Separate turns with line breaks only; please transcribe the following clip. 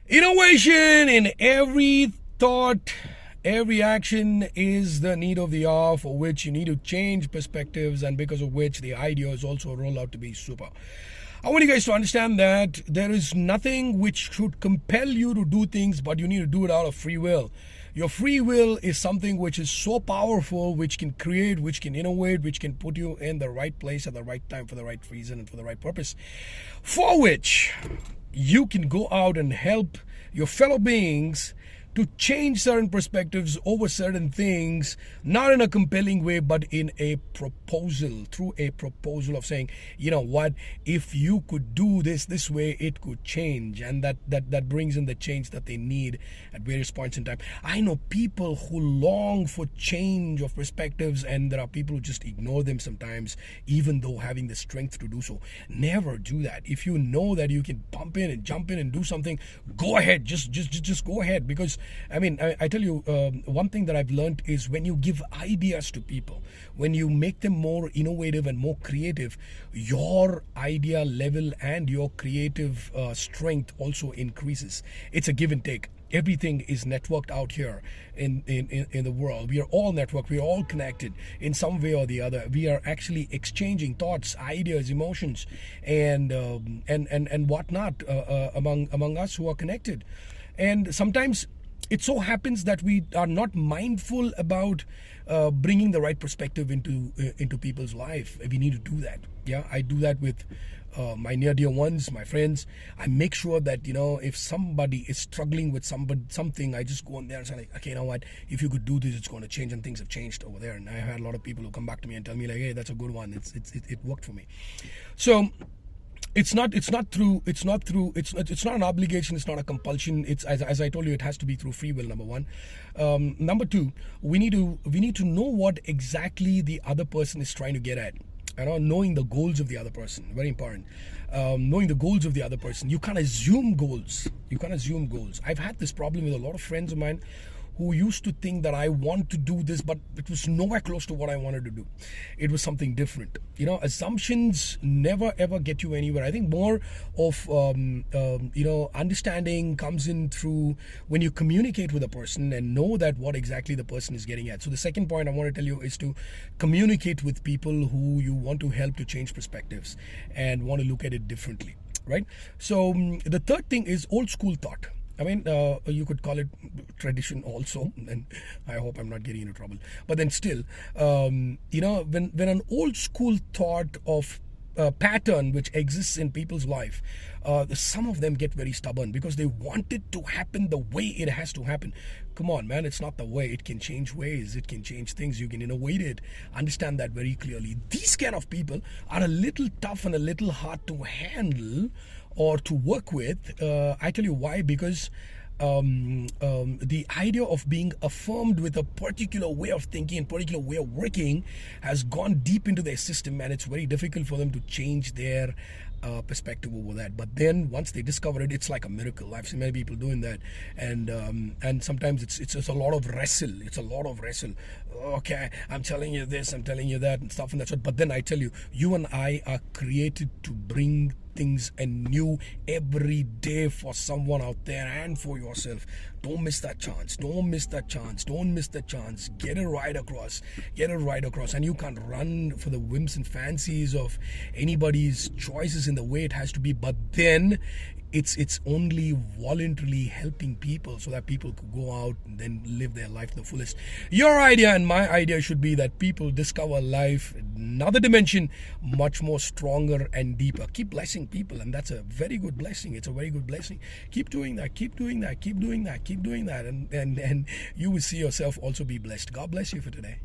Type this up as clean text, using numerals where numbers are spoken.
Innovation in every thought, every action is the need of the hour, for which you need to change perspectives, and because of which the idea is also rolled out to be super. I want you guys to understand that there is nothing which should compel you to do things, but you need to do it out of free will. Your free will is something which is so powerful, which can create, which can innovate, which can put you in the right place at the right time for the right reason and for the right purpose, for which you can go out and help your fellow beings to change certain perspectives over certain things, not in a compelling way, but in a proposal, through a proposal of saying, you know what, if you could do this way, it could change. And that brings in the change that they need at various points in time. I know people who long for change of perspectives, and there are people who just ignore them sometimes, even though having the strength to do so. Never do that. If you know that you can pump in and jump in and do something, go ahead, just go ahead. Because I tell you, one thing that I've learned is when you give ideas to people, when you make them more innovative and more creative, your idea level and your creative strength also increases. It's a give and take. Everything is networked out here in the world. We are all networked. We are all connected in some way or the other. We are actually exchanging thoughts, ideas, emotions, and whatnot among us who are connected. And sometimes it so happens that we are not mindful about bringing the right perspective into people's life. We need to do that. Yeah, I do that with my near dear ones, my friends. I make sure that, you know, if somebody is struggling with something, I just go in there and say, like, okay, you know what, if you could do this, it's going to change. And things have changed over there. And I had a lot of people who come back to me and tell me, like, hey, that's a good one. It worked for me. So it's not an obligation, it's not a compulsion. It's, as I told you, it has to be through free will, number one. Number two, we need to know what exactly the other person is trying to get at. You know, knowing the goals of the other person, very important. Knowing the goals of the other person. You can't assume goals. I've had this problem with a lot of friends of mine who used to think that I want to do this, but it was nowhere close to what I wanted to do. It was something different. You know, assumptions never ever get you anywhere. I think more of understanding comes in through when you communicate with a person and know that what exactly the person is getting at. So the second point I want to tell you is to communicate with people who you want to help to change perspectives and want to look at it differently, right? So the third thing is old school thought. I mean, you could call it tradition also, and I hope I'm not getting into trouble. But then still, when an old school thought of pattern which exists in people's life, some of them get very stubborn because they want it to happen the way it has to happen. Come on, man, it's not the way. It can change ways. It can change things. You can innovate it. Understand that very clearly. These kind of people are a little tough and a little hard to handle or to work with. I tell you why. Because the idea of being affirmed with a particular way of thinking and particular way of working has gone deep into their system, and it's very difficult for them to change their perspective over that. But then once they discover it, it's like a miracle. I've seen many people doing that, and sometimes it's a lot of wrestle. Okay, I'm telling you this, I'm telling you that, and stuff and that sort. But then I tell you, you and I are created to bring things anew every day for someone out there and for yourself. Don't miss that chance. Get it right across. And you can't run for the whims and fancies of anybody's choices in the way it has to be. But then it's only voluntarily helping people so that people could go out and then live their life to the fullest. Your idea and my idea should be that people discover life, another dimension, much more stronger and deeper. Keep blessing people, and that's a very good blessing. It's a very good blessing. Keep doing that, and you will see yourself also be blessed. God bless you for today.